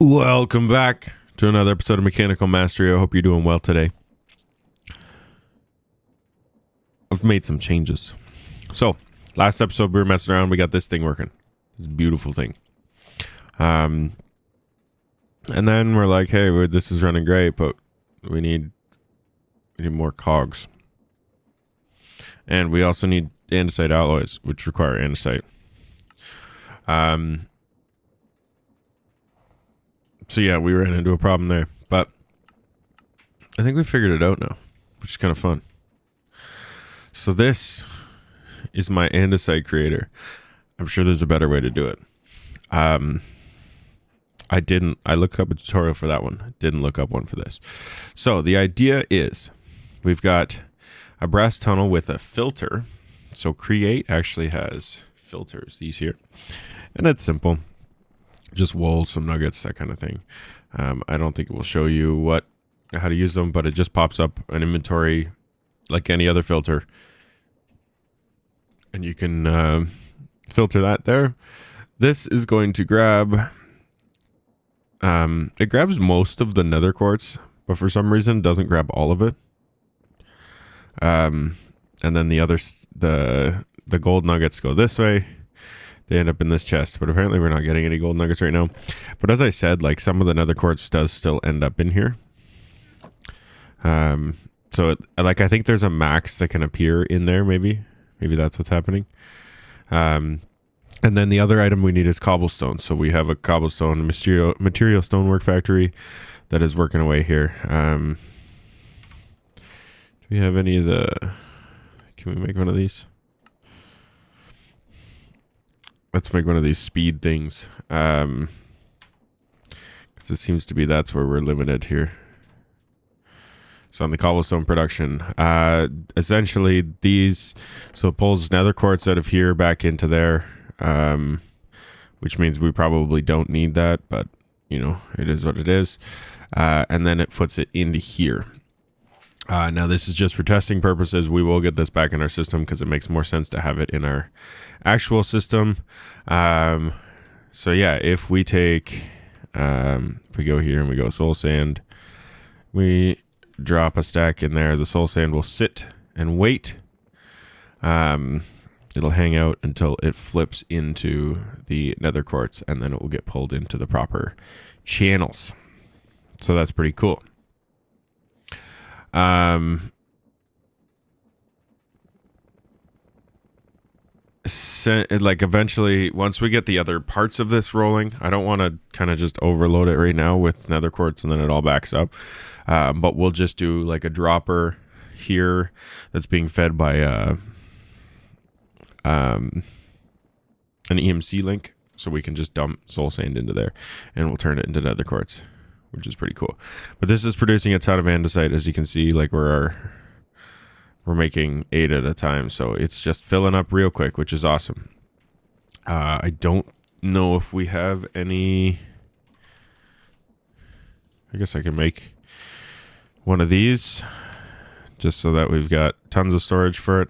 Welcome back to another episode of Mechanical Mastery. I hope you're doing well today. I've made some changes. So, last episode we were messing around. We got this thing working. This beautiful thing. And then we're like, hey, this is running great, but we need more cogs. And we also need andesite alloys, which require andesite. So yeah, we ran into a problem there, but I think we figured it out now, which is kind of fun. So this is my andesite creator. I'm sure there's a better way to do it. I looked up a tutorial for that one. Didn't look up one for this. So the idea is we've got a brass tunnel with a filter. So Create actually has filters, these here. And it's simple. Just wool, some nuggets, that kind of thing. I don't think it will show you how to use them, but it just pops up an inventory like any other filter. And you can filter that there. This is going to grab... it grabs most of the nether quartz, but for some reason doesn't grab all of it. And then the gold nuggets go this way. They end up in this chest, but apparently we're not getting any gold nuggets right now. But as I said, like some of the nether quartz does still end up in here. So I think there's a max that can appear in there. Maybe that's what's happening. And then the other item we need is cobblestone. So we have a cobblestone material stonework factory that is working away here. Do we have any of the? Can we make one of these? Let's make one of these speed things. Because it seems to be that's where we're limited here. So on the cobblestone production, essentially these, so it pulls nether quartz out of here back into there, which means we probably don't need that, but you know, it is what it is. And then it puts it into here. Now this is just for testing purposes. We will get this back in our system because it makes more sense to have it in our actual system. So yeah, if we take, if we go here and we go soul sand, we drop a stack in there, the soul sand will sit and wait. It'll hang out until it flips into the nether quartz, and then it will get pulled into the proper channels. So that's pretty cool. Eventually, once we get the other parts of this rolling, I don't want to kind of just overload it right now with nether quartz and then it all backs up. But we'll just do like a dropper here that's being fed by an EMC link, so we can just dump soul sand into there and we'll turn it into nether quartz, which is pretty cool. But this is producing a ton of andesite, as you can see. Like we're making 8 at a time, so it's just filling up real quick, which is awesome. I don't know if we have any. I guess I can make one of these just so that we've got tons of storage for it.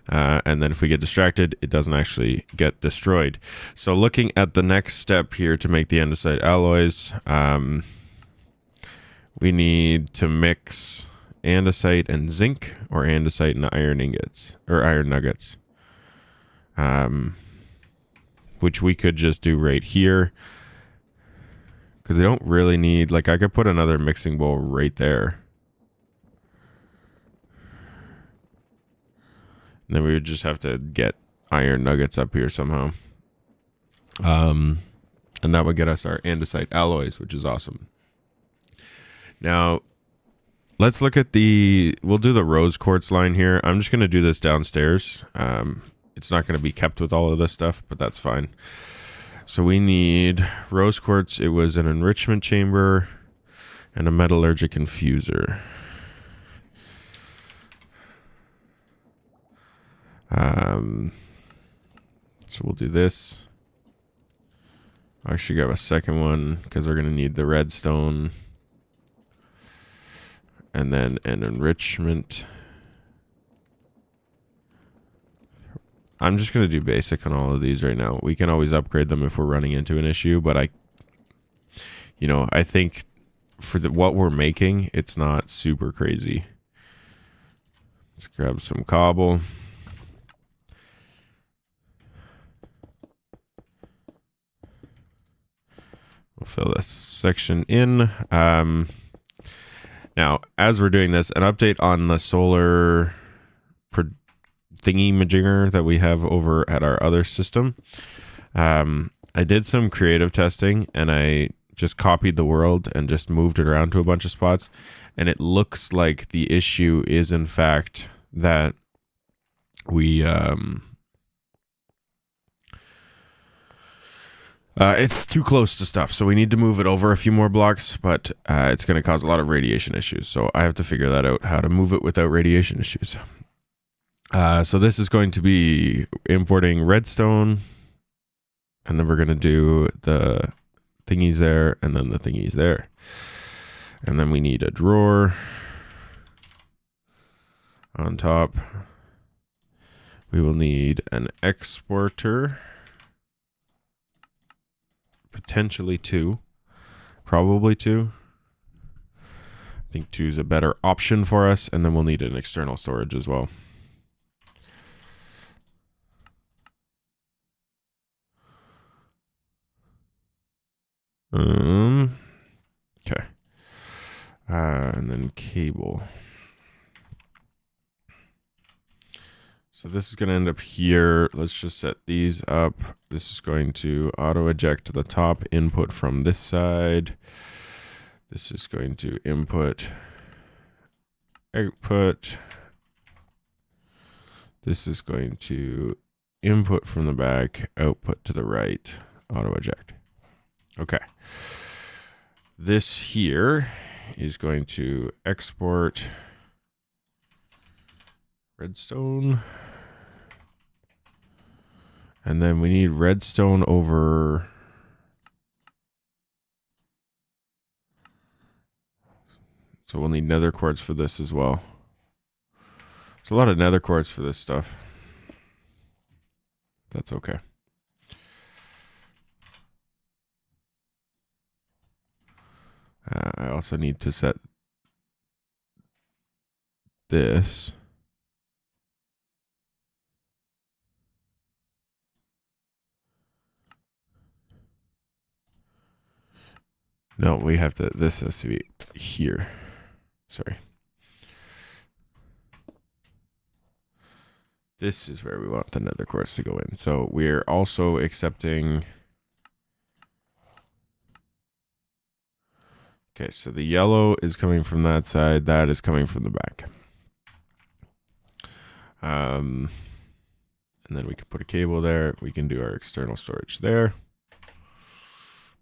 And then if we get distracted, it doesn't actually get destroyed. So looking at the next step here to make the andesite alloys, we need to mix andesite and zinc, or andesite and iron ingots, or iron nuggets, which we could just do right here, because I don't really need, like I could put another mixing bowl right there, and then we would just have to get iron nuggets up here somehow, and that would get us our andesite alloys, which is awesome. Now let's look at we'll do the rose quartz line here. I'm just going to do this downstairs. It's not going to be kept with all of this stuff, but that's fine. So we need rose quartz. It was an enrichment chamber and a metallurgic infuser. So we'll do this. I should grab a second one because we're going to need the redstone. And then an enrichment. I'm just going to do basic on all of these right now. We can always upgrade them if we're running into an issue, but you know, I think for what we're making, it's not super crazy. Let's grab some cobble. We'll fill this section in. Now, as we're doing this, an update on the solar thingy-majigger that we have over at our other system. I did some creative testing, and I just copied the world and just moved it around to a bunch of spots. And it looks like the issue is, in fact, that we... it's too close to stuff, so we need to move it over a few more blocks, but it's going to cause a lot of radiation issues, so I have to figure that out, how to move it without radiation issues. So this is going to be importing redstone, and then we're going to do the thingies there, and then the thingies there. And then we need a drawer on top. We will need an exporter. Potentially 2. Probably 2. I think 2 is a better option for us, and then we'll need an external storage as well. Okay. And then cable. So this is going to end up here. Let's just set these up. This is going to auto eject to the top input from this side. This is going to input, output. This is going to input from the back, output to the right, auto eject. Okay. This here is going to export redstone. And then we need redstone over... So we'll need nether quartz for this as well. There's a lot of nether quartz for this stuff. That's okay. I also need to set this. No, we have to, this has to be here. Sorry. This is where we want the nether quartz to go in. So we're also accepting... Okay, so the yellow is coming from that side. That is coming from the back. And then we can put a cable there. We can do our external storage there.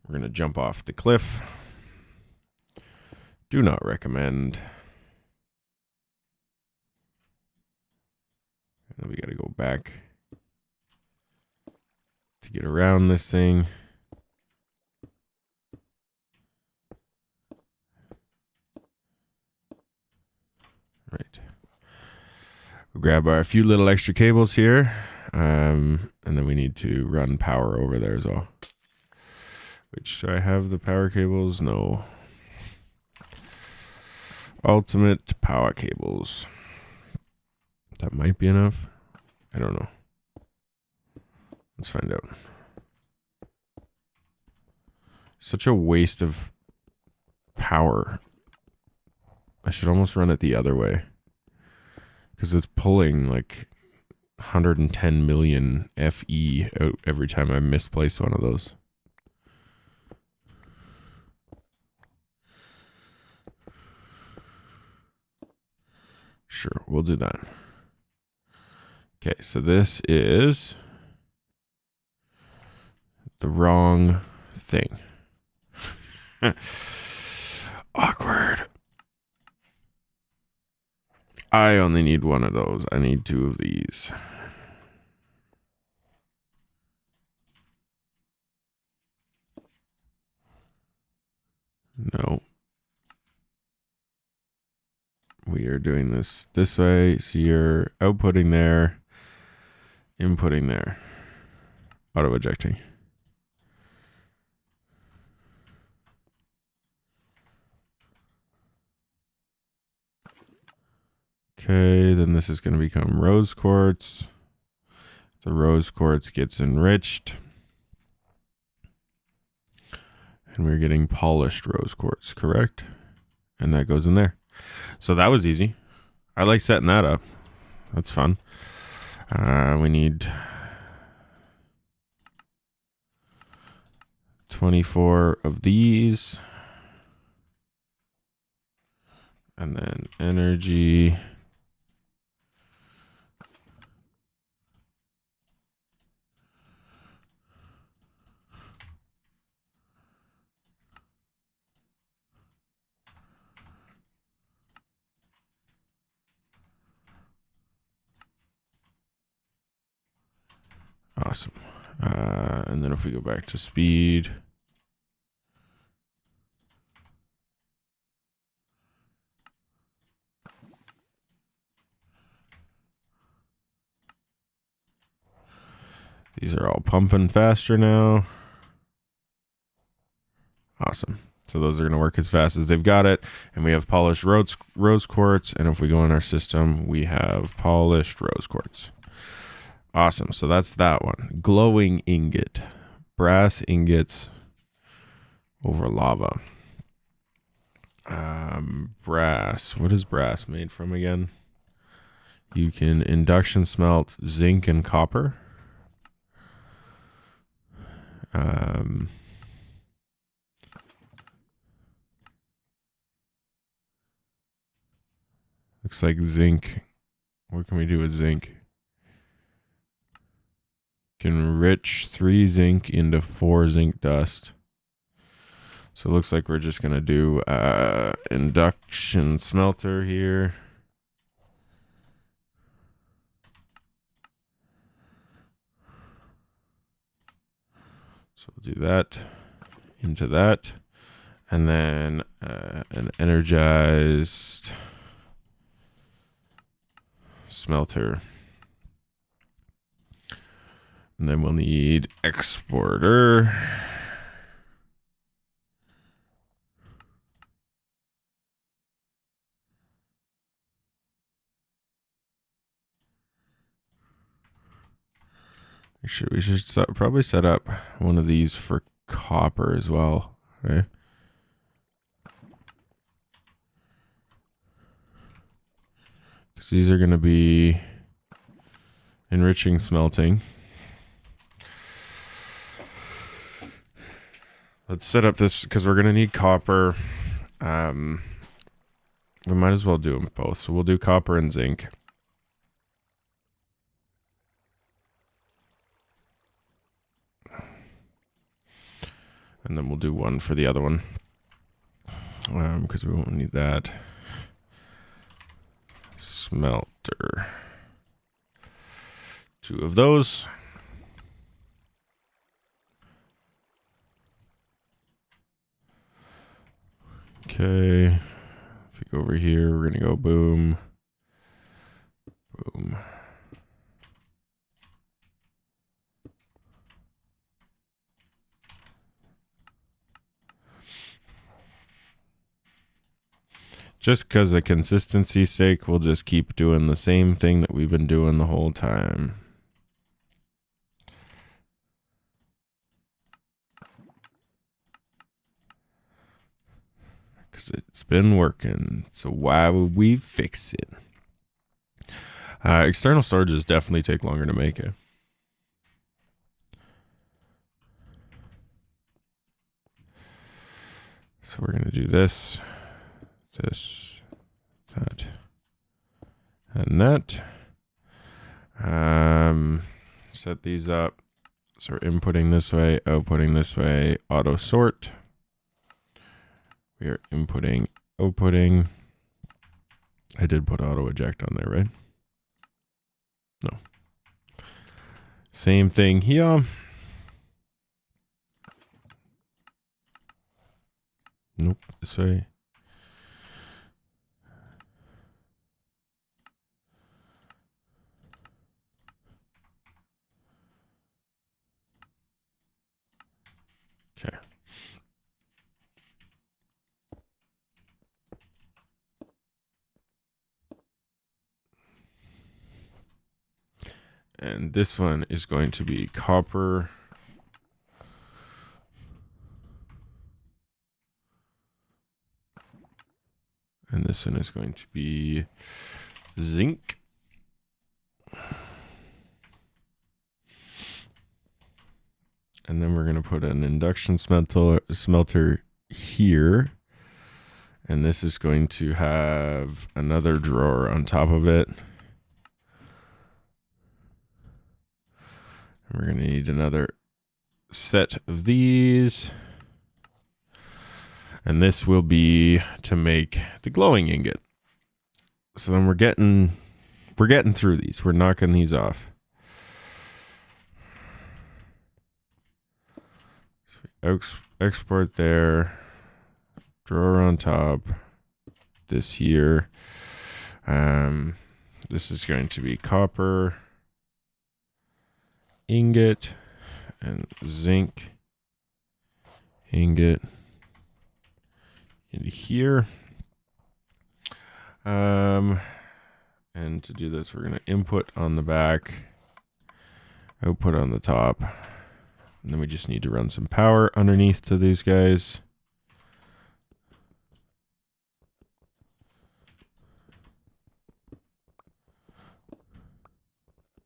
We're going to jump off the cliff. Do not recommend. And then we got to go back to get around this thing. Right. We'll grab our few little extra cables here. And then we need to run power over there as well. Which, do I have the power cables? No. Ultimate power cables. That might be enough. I don't know. Let's find out. Such a waste of power. I should almost run it the other way. Because it's pulling like 110 million FE out every time I misplace one of those. Sure, we'll do that. Okay, so this is the wrong thing. Awkward. I only need one of those. I need 2 of these. No. We are doing this way. So you're outputting there, inputting there, auto ejecting. Okay, then this is going to become rose quartz. The rose quartz gets enriched. And we're getting polished rose quartz, correct? And that goes in there. So that was easy. I like setting that up. That's fun. We need 24 of these. And then energy. Awesome. And then if we go back to speed. These are all pumping faster now. Awesome. So those are going to work as fast as they've got it. And we have polished rose quartz. And if we go in our system, we have polished rose quartz. Awesome. So that's that one. Glowing ingot. Brass ingots over lava. Brass. What is brass made from again? You can induction smelt zinc and copper. Looks like zinc. What can we do with zinc? Can enrich 3 zinc into 4 zinc dust. So it looks like we're just gonna do induction smelter here. So we'll do that into that. And then an energized smelter. And then we'll need exporter. We should probably set up one of these for copper as well. Okay. Because these are going to be enriching smelting. Let's set up this because we're going to need copper. We might as well do them both. So we'll do copper and zinc. And then we'll do one for the other one. Because we won't need that. Smelter. 2 of those. Okay. If you go over here, we're going to go boom. Boom. Just because of consistency's sake, we'll just keep doing the same thing that we've been doing the whole time. Because it's been working, so why would we fix it? External storages definitely take longer to make it. So we're going to do this, that, and that. Set these up. So we're inputting this way, outputting this way, auto sort. We are inputting, outputting. I did put auto eject on there, right? No. Same thing here. Nope, this way. Okay. And this one is going to be copper. And this one is going to be zinc. And then we're going to put an induction smelter here. And this is going to have another drawer on top of it. And we're going to need another set of these. And this will be to make the glowing ingot. So then we're getting through these. We're knocking these off. So export there. Drawer on top. This here. This is going to be copper, ingot, and zinc ingot into here. And to do this, we're going to input on the back, output on the top. And then we just need to run some power underneath to these guys.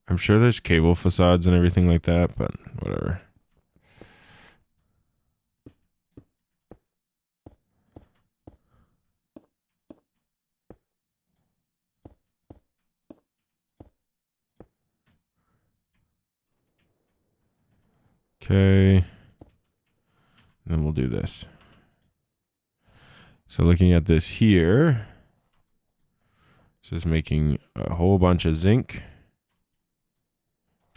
I'm sure there's cable facades and everything like that, but whatever. Okay. Then we'll do this. So looking at this here, this is making a whole bunch of zinc.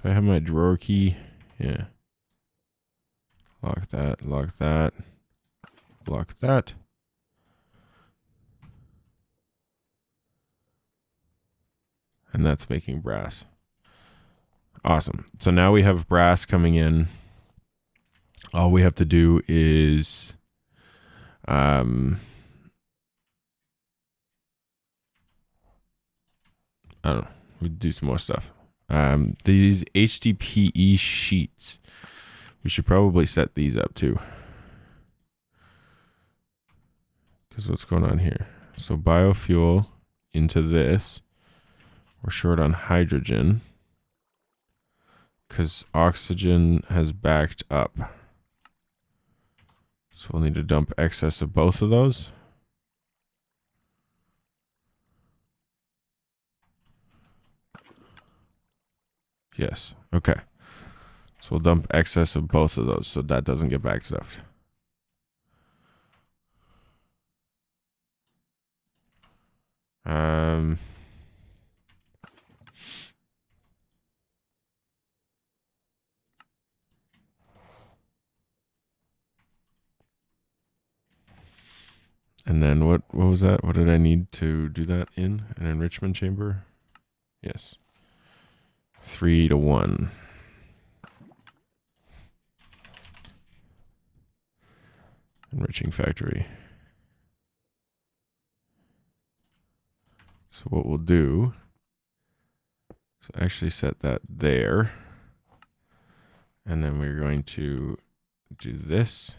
Do I have my drawer key? Yeah. Lock that, lock that, lock that. And that's making brass. Awesome. So now we have brass coming in. All we have to do is I don't know. We do some more stuff. These HDPE sheets. We should probably set these up too. Because what's going on here? So biofuel into this. We're short on hydrogen. Because oxygen has backed up. So we'll need to dump excess of both of those. Yes. Okay. So we'll dump excess of both of those so that doesn't get backstuffed. And then what was that? What did I need to do that in? An enrichment chamber? Yes. 3-to-1. Enriching factory. So what we'll do is actually set that there. And then we're going to do this.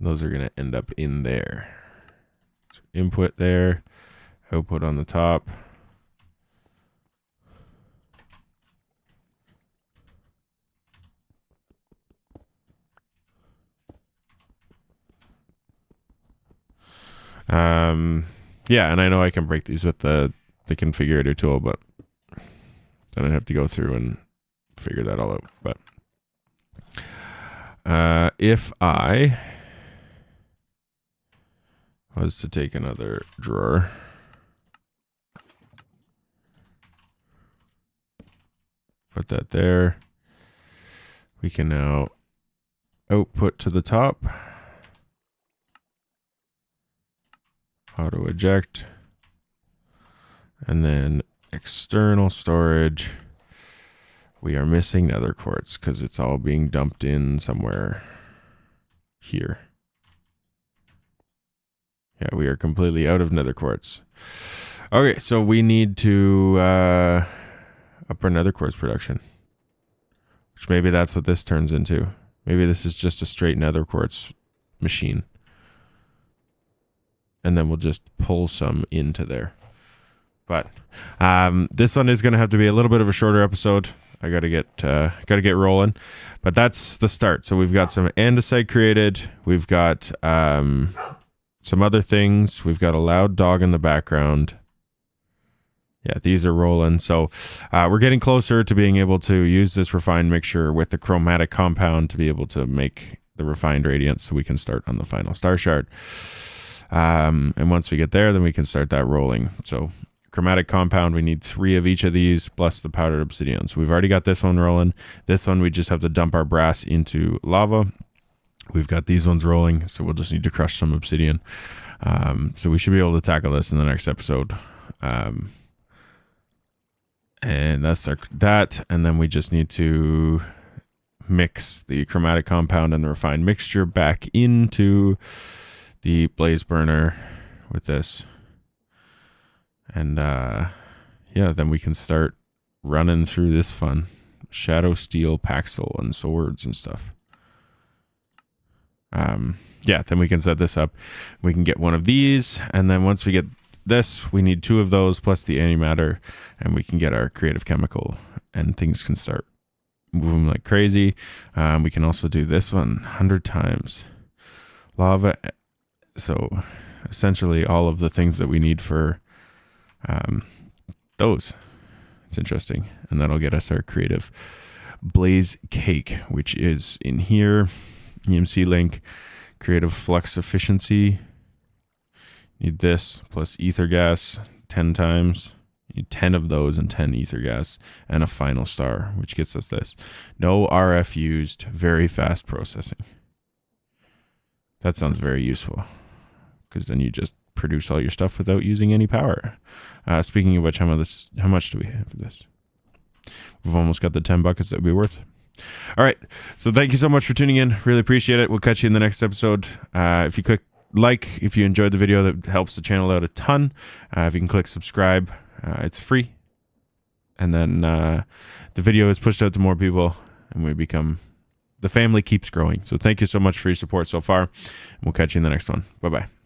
Those are going to end up in there. So input there, output on the top. Yeah, and I know I can break these with the configurator tool, but then I'd have to go through and figure that all out. But if I was to take another drawer, put that there, we can now output to the top, auto eject, and then external storage. We are missing nether quartz because it's all being dumped in somewhere here. Yeah, we are completely out of nether quartz. Okay, so we need to up our nether quartz production. Which maybe that's what this turns into. Maybe this is just a straight nether quartz machine. And then we'll just pull some into there. But this one is going to have to be a little bit of a shorter episode. I got to get rolling. But that's the start. So we've got some andesite created. We've got some other things. We've got a loud dog in the background. Yeah, these are rolling. So we're getting closer to being able to use this refined mixture with the chromatic compound to be able to make the refined radiance so we can start on the final star shard. And once we get there, then we can start that rolling. So chromatic compound, we need 3 of each of these plus the powdered obsidian. So we've already got this one rolling. This one, we just have to dump our brass into lava. We've got these ones rolling, so we'll just need to crush some obsidian. So we should be able to tackle this in the next episode. And that's that. And then we just need to mix the chromatic compound and the refined mixture back into the blaze burner with this. And yeah, then we can start running through this fun. Shadow steel, paxel, and swords and stuff. Yeah, then we can set this up. We can get one of these, and then once we get this, we need 2 of those plus the antimatter, and we can get our creative chemical, and things can start moving like crazy. We can also do this one 100 times. Lava. So essentially all of the things that we need for those. It's interesting. And that'll get us our creative blaze cake, which is in here. EMC link, creative flux efficiency. Need this plus ether gas 10 times. Need 10 of those and 10 ether gas and a final star, which gets us this. No RF used, very fast processing. That sounds very useful because then you just produce all your stuff without using any power. Speaking of which, how much do we have for this? We've almost got the 10 buckets that would be worth. All right. So thank you so much for tuning in. Really appreciate it. We'll catch you in the next episode. If you click like, if you enjoyed the video, that helps the channel out a ton. If you can click subscribe, it's free. And then the video is pushed out to more people and the family keeps growing. So thank you so much for your support so far. And we'll catch you in the next one. Bye-bye.